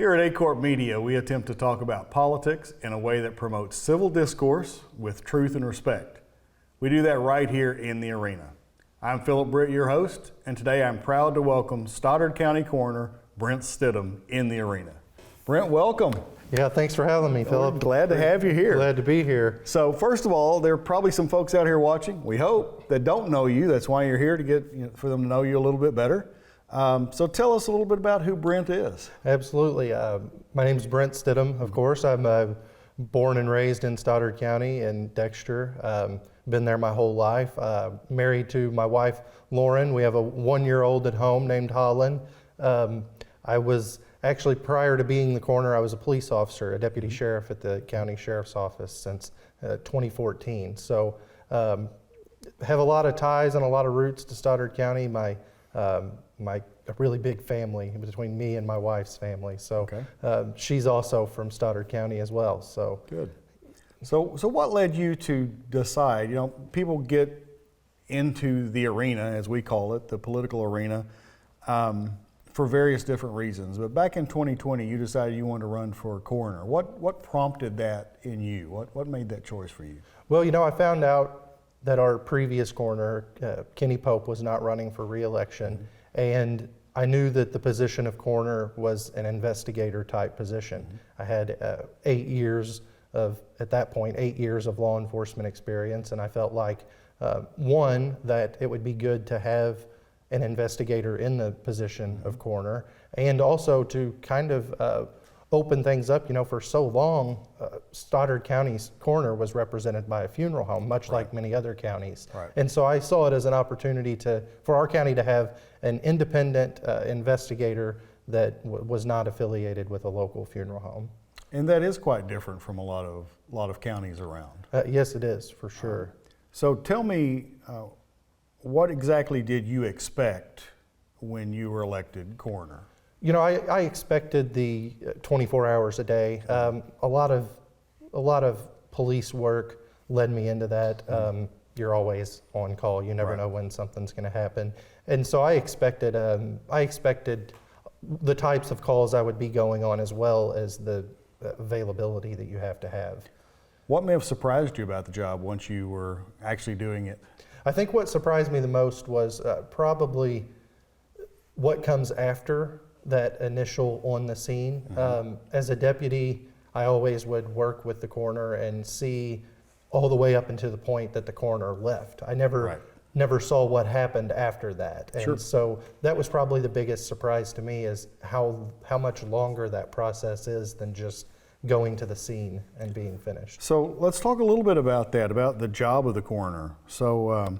Here at A-Corp Media, we attempt to talk about politics in a way that promotes civil discourse with truth and respect. We do that right here in the arena. I'm Phillip Britt, your host, and today I'm proud to welcome Stoddard County Coroner Brent Stidham in the arena. Brent, welcome. Yeah, thanks for having me, Phillip. Glad to have you here. Glad to be here. So first of all, there are probably some folks out here watching, we hope, that don't know you. That's why you're here, to get for them to know you a little bit better. So tell us a little bit about who Brent is. Absolutely. My name is Brent Stidham, of course. I'm born and raised in Stoddard County in Dexter. Been there my whole life. Married to my wife, Lauren. We have a 1-year-old at home named Holland. I was actually, prior to being the coroner, I was a police officer, a deputy sheriff at the county sheriff's office since 2014. So have a lot of ties and a lot of roots to Stoddard County. My a really big family between me and my wife's family. So okay. She's also from Stoddard County as well. So good. So what led you to decide? You know, people get into the arena, as we call it, the political arena, for various different reasons. But back in 2020, you decided you wanted to run for coroner. What prompted that in you? What made that choice for you? Well, you know, I found out that our previous coroner, Kenny Pope, was not running for re-election. Mm-hmm. And I knew that the position of coroner was an investigator type position. Mm-hmm. I had 8 years of, at that point, 8 years of law enforcement experience, and I felt like, one, that it would be good to have an investigator in the position of coroner, and also to kind of open things up. You know, for so long, Stoddard County's coroner was represented by a funeral home, much right. like many other counties. Right. And so I saw it as an opportunity for our county to have an independent investigator that was not affiliated with a local funeral home. And that is quite different from a lot of counties around. Yes, it is, for sure. So tell me, what exactly did you expect when you were elected coroner? You know, I expected the 24 hours a day. A lot of police work led me into that. You're always on call. You never right. know when something's going to happen, and so I expected the types of calls I would be going on, as well as the availability that you have to have. What may have surprised you about the job once you were actually doing it? I think what surprised me the most was probably what comes after that initial on the scene. Mm-hmm. As a deputy, I always would work with the coroner and see all the way up until the point that the coroner left. I never saw what happened after that. And sure. so that was probably the biggest surprise to me, is how much longer that process is than just going to the scene and being finished. So let's talk a little bit about that, about the job of the coroner. So,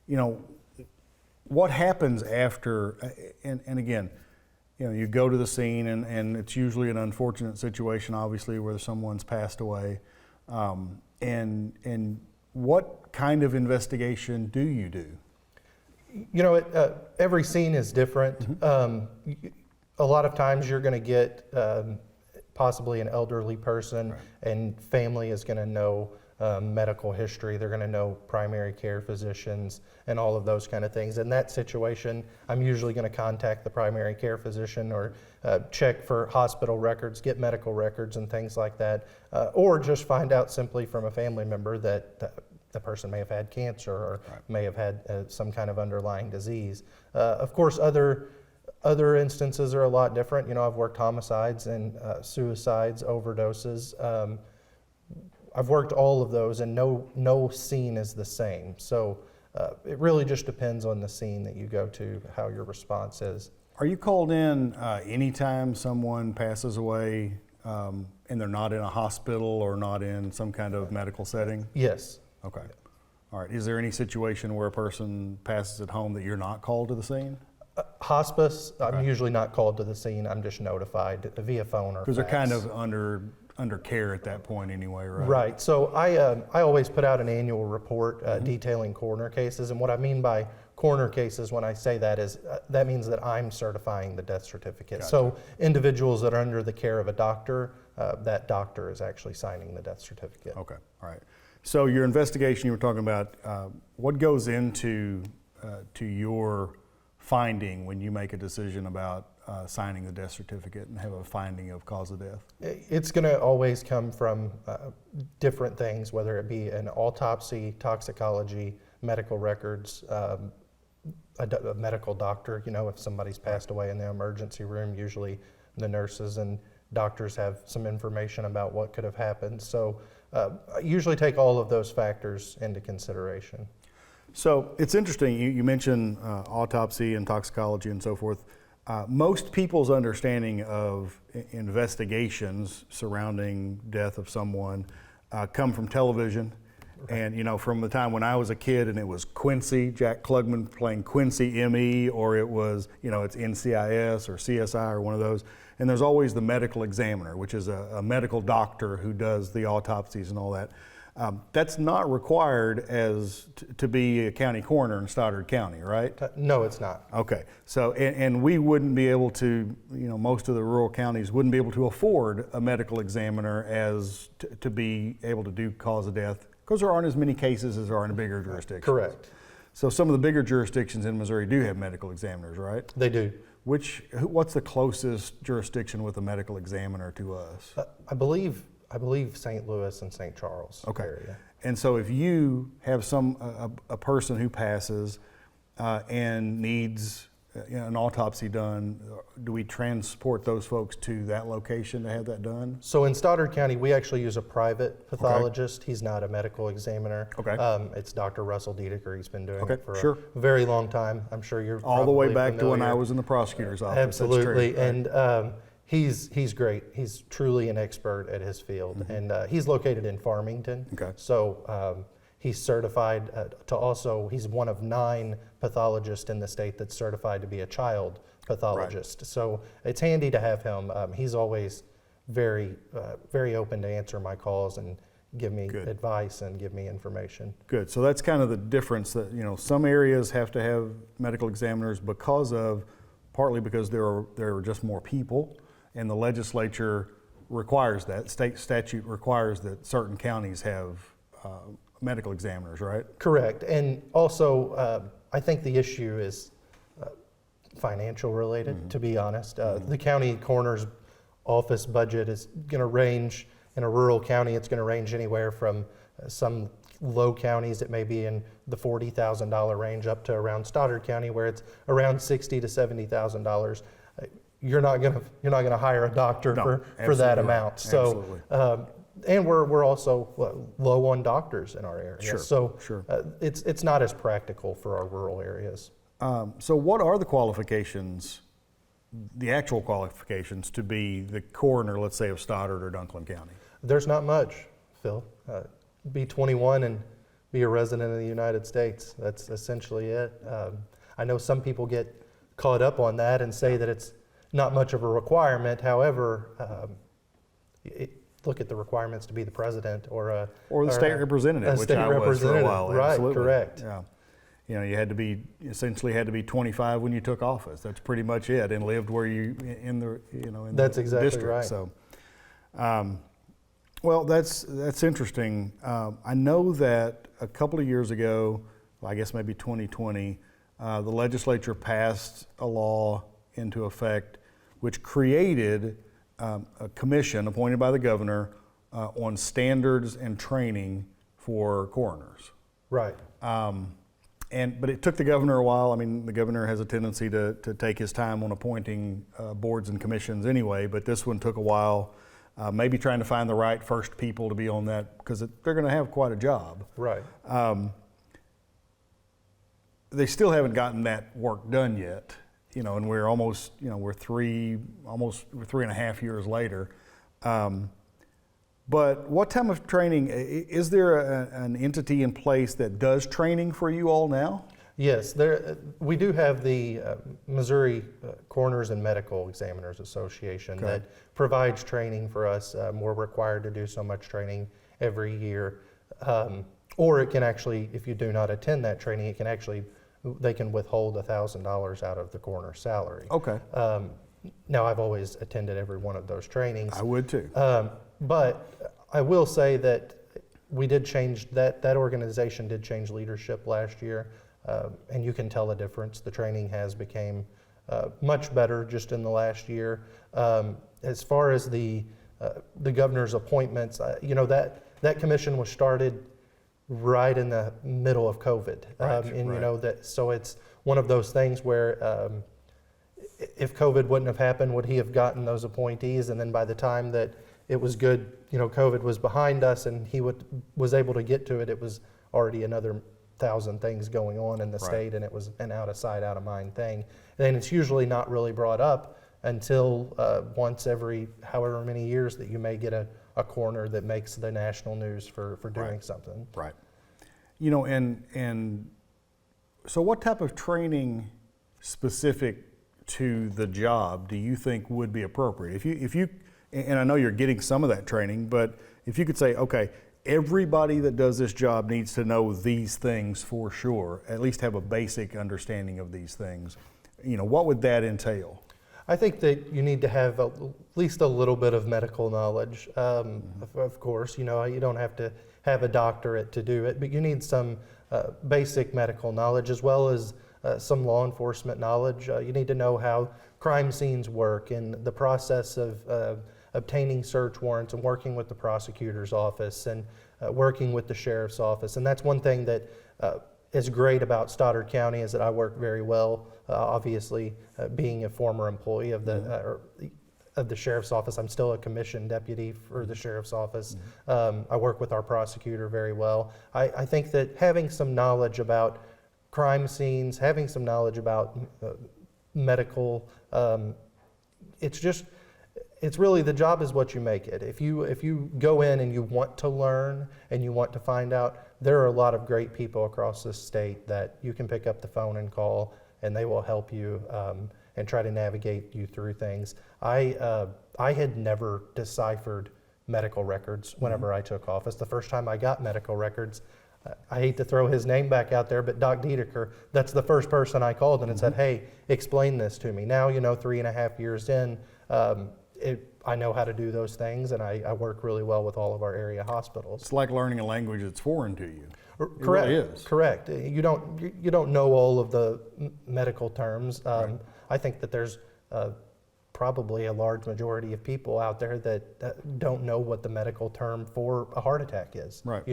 you know, what happens after, and again, you know, you go to the scene, and it's usually an unfortunate situation, obviously, where someone's passed away. And what kind of investigation do you do? You know, every scene is different. Mm-hmm. A lot of times you're going to get possibly an elderly person, right. and family is going to know medical history. They're going to know primary care physicians and all of those kind of things. In that situation, I'm usually going to contact the primary care physician, or check for hospital records, get medical records and things like that, or just find out simply from a family member that the person may have had cancer, or right. may have had some kind of underlying disease. Of course, other instances are a lot different. You know, I've worked homicides and suicides, overdoses. I've worked all of those, and no scene is the same. So it really just depends on the scene that you go to, how your response is. Are you called in anytime someone passes away and they're not in a hospital or not in some kind of medical setting? Yes. Okay. All right. Is there any situation where a person passes at home that you're not called to the scene? Hospice, okay. I'm usually not called to the scene. I'm just notified via phone or fax. Because they're kind of under care at that point anyway, right? Right. So I always put out an annual report detailing coroner cases, and what I mean by coroner cases when I say that is that means that I'm certifying the death certificate. Gotcha. So individuals that are under the care of a doctor, that doctor is actually signing the death certificate. Okay. All right. So your investigation, you were talking about, what goes into to your finding when you make a decision about signing the death certificate and have a finding of cause of death? It's going to always come from different things, whether it be an autopsy, toxicology, medical records, a medical doctor. You know, if somebody's passed away in the emergency room, usually the nurses and doctors have some information about what could have happened. So I usually take all of those factors into consideration. So it's interesting, you mentioned autopsy and toxicology and so forth. Most people's understanding of investigations surrounding death of someone come from television. Right. And you know, from the time when I was a kid and it was Quincy, Jack Klugman playing Quincy ME, or it was, you know, it's NCIS or CSI or one of those. And there's always the medical examiner, which is a medical doctor who does the autopsies and all that. That's not required to be a county coroner in Stoddard County, right? No, it's not. Okay, so, and we wouldn't be able to, you know, most of the rural counties wouldn't be able to afford a medical examiner to be able to do cause of death, because there aren't as many cases as there are in a bigger jurisdiction. Correct. So some of the bigger jurisdictions in Missouri do have medical examiners, right? They do. What's the closest jurisdiction with a medical examiner to us? I believe St. Louis and St. Charles area. And so if you have a person who passes and needs an autopsy done, do we transport those folks to that location to have that done? So in Stoddard County, we actually use a private pathologist. Okay. He's not a medical examiner. Okay. It's Dr. Russell Dedeker. He's been doing it for a very long time. I'm sure you're all the way back familiar. to when I was in the prosecutor's office. Absolutely. That's true. And he's great. He's truly an expert at his field. Mm-hmm. And he's located in Farmington. Okay. So he's certified he's one of 9 pathologists in the state that's certified to be a child pathologist. Right. So it's handy to have him. He's always very open to answer my calls and give me advice and give me information. Good. So that's kind of the difference, that, you know, some areas have to have medical examiners partly because there are just more people, and the legislature requires that. State statute requires that certain counties have medical examiners, right? Correct. And also, I think the issue is financial related, mm-hmm. to be honest. Mm-hmm. The county coroner's office budget is going to range, in a rural county, it's going to range anywhere from some low counties, it may be in the $40,000 range, up to around Stoddard County, where it's around $60,000 to $70,000. You're not gonna hire a doctor for that amount. So, and we're also low on doctors in our area. Sure. So it's not as practical for our rural areas. So what are the qualifications, the actual qualifications to be the coroner, let's say, of Stoddard or Dunklin County? There's not much, Phil. Be 21 and be a resident of the United States. That's essentially it. I know some people get caught up on that and say that it's not much of a requirement. However, look at the requirements to be the president or the state representative, which I was for a while. Right, absolutely. Correct. Yeah. You know, you essentially had to be 25 when you took office. That's pretty much it, and lived where in That's the exactly district. Right. So, well, that's interesting. I know that a couple of years ago, I guess maybe 2020, the legislature passed a law into effect which created a commission appointed by the governor on standards and training for coroners. Right. But it took the governor a while. I mean, the governor has a tendency to take his time on appointing boards and commissions anyway, but this one took a while. Maybe trying to find the right first people to be on that, because they're going to have quite a job. Right. They still haven't gotten that work done yet, you know, and we're almost, you know, we're 3.5 years later. But what type of training, is there an entity in place that does training for you all now? Yes, we do have the Missouri Coroners and Medical Examiners Association that provides training for us. We're required to do so much training every year. Or it can actually, if you do not attend that training, they can withhold $1,000 out of the coroner's salary. Okay. Now, I've always attended every one of those trainings. I would too. But I will say that we did change, that organization did change leadership last year. And you can tell the difference. The training has become much better just in the last year. As far as the governor's appointments, that commission was started right in the middle of COVID. So it's one of those things where if COVID wouldn't have happened, would he have gotten those appointees? And then by the time that it was good, COVID was behind us and he was able to get to it, it was already another 1,000 things going on in the state, and it was an out of sight, out of mind thing. And it's usually not really brought up until once every however many years that you may get a coroner that makes the national news for doing something. Right. And so what type of training specific to the job do you think would be appropriate? If you, and I know you're getting some of that training, but if you could say, okay, everybody that does this job needs to know these things for sure, at least have a basic understanding of these things, what would that entail? I think that you need to have at least a little bit of medical knowledge. Of course, you don't have to have a doctorate to do it, but you need some basic medical knowledge as well as some law enforcement knowledge. You need to know how crime scenes work and the process of obtaining search warrants and working with the prosecutor's office and working with the sheriff's office. And that's one thing that is great about Stoddard County, is that I work very well. Obviously, being a former employee of the sheriff's office, I'm still a commissioned deputy for the sheriff's office. I work with our prosecutor very well. I think that having some knowledge about crime scenes, having some knowledge about medical, it's really, the job is what you make it. If you go in and you want to learn and you want to find out, there are a lot of great people across this state that you can pick up the phone and call, and they will help you and try to navigate you through things. I had never deciphered medical records whenever I took office. The first time I got medical records, I hate to throw his name back out there, but Doc Diedeker, that's the first person I called and said, hey, explain this to me. Now, 3.5 years in, I know how to do those things, and I work really well with all of our area hospitals. It's like learning a language that's foreign to you. Correct. It really is. Correct. You don't know all of the medical terms. I think that there's probably a large majority of people out there that don't know what the medical term for a heart attack is. Right.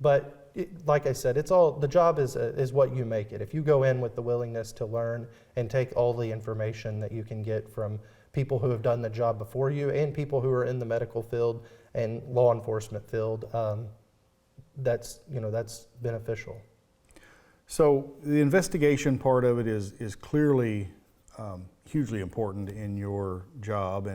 But like I said, the job is what you make it. If you go in with the willingness to learn and take all the information that you can get from people who have done the job before you and people who are in the medical field and law enforcement field, that's beneficial. So the investigation part of it is clearly hugely important in your job,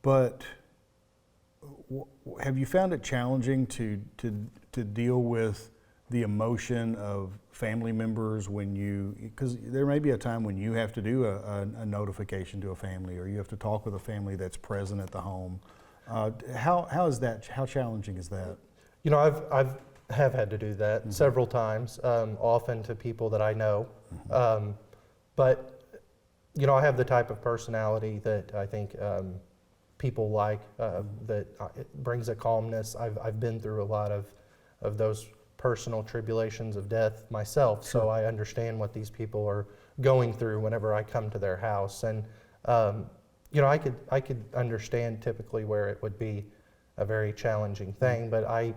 but have you found it challenging to deal with the emotion of family members because there may be a time when you have to do a notification to a family, or you have to talk with a family that's present at the home. How challenging is that? I've had to do that several times, often to people that I know. But I have the type of personality that I think people like, that it brings a calmness. I've been through a lot of those personal tribulations of death myself, so I understand what these people are going through whenever I come to their house. And I could understand typically where it would be a very challenging thing, but I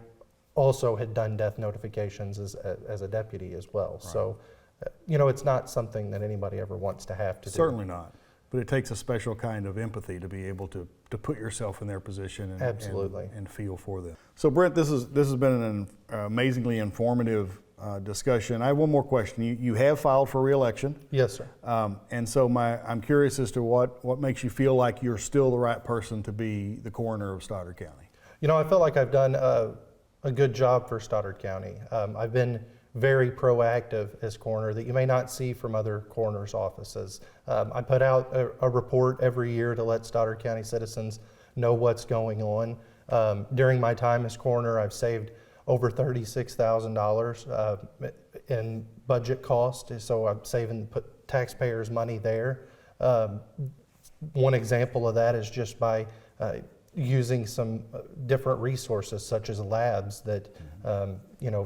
also had done death notifications as a deputy as well. Right. So it's not something that anybody ever wants to have to do. Certainly not. But it takes a special kind of empathy to be able to put yourself in their position and, absolutely, and feel for them. So Brent, this has been an amazingly informative discussion. I have one more question. You have filed for re-election. Yes, sir. And so I'm curious as to what makes you feel like you're still the right person to be the coroner of Stoddard County. I feel like I've done a good job for Stoddard County. I've been very proactive as coroner that you may not see from other coroners' offices. I put out a report every year to let Stoddard County citizens know what's going on. During my time as coroner, I've saved over $36,000 in budget cost, so I'm put taxpayers' money there. One example of that is just by using some different resources such as labs that,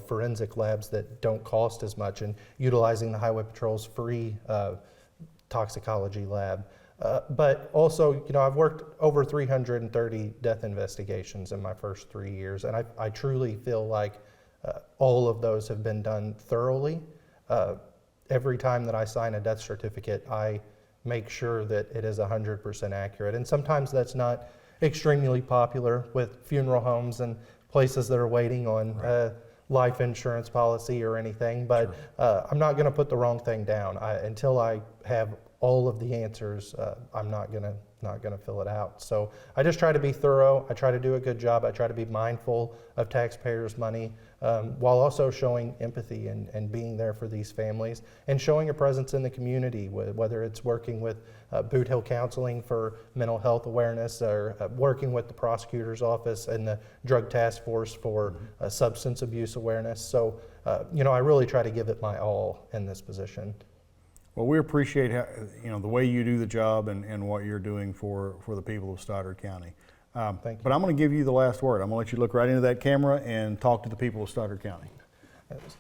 forensic labs that don't cost as much, and utilizing the Highway Patrol's free toxicology lab. But also, I've worked over 330 death investigations in my first 3 years, and I truly feel like all of those have been done thoroughly. Every time that I sign a death certificate, I make sure that it is 100% accurate. And sometimes that's not extremely popular with funeral homes and places that are waiting on life insurance policy or anything, but I'm not going to put the wrong thing down. Until I have all of the answers, I'm not gonna fill it out. So I just try to be thorough. I try to do a good job. I try to be mindful of taxpayers' money, while also showing empathy and being there for these families, and showing a presence in the community, whether it's working with Boot Hill Counseling for mental health awareness, or working with the prosecutor's office and the Drug Task Force for substance abuse awareness. So, I really try to give it my all in this position. Well, we appreciate the way you do the job and what you're doing for the people of Stoddard County. Thank you. But I'm going to give you the last word. I'm going to let you look right into that camera and talk to the people of Stoddard County.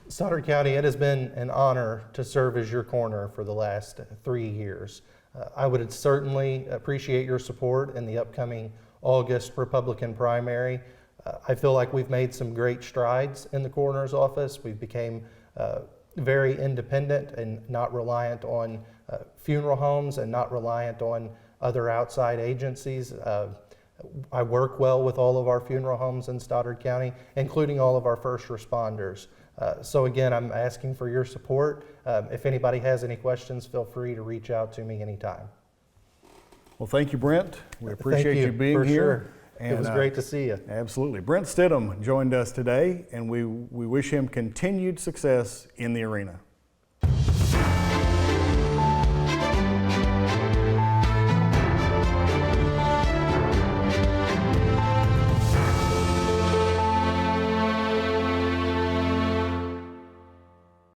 Stoddard County, it has been an honor to serve as your coroner for the last 3 years. I would certainly appreciate your support in the upcoming August Republican primary. I feel like we've made some great strides in the coroner's office. We've became very independent and not reliant on funeral homes and not reliant on other outside agencies. I work well with all of our funeral homes in Stoddard County, including all of our first responders. So again, I'm asking for your support. If anybody has any questions, feel free to reach out to me anytime. Well, thank you, Brent. We appreciate you being for here. Sure. And, it was great to see you. Absolutely. Brent Stidham joined us today, and we wish him continued success in the arena.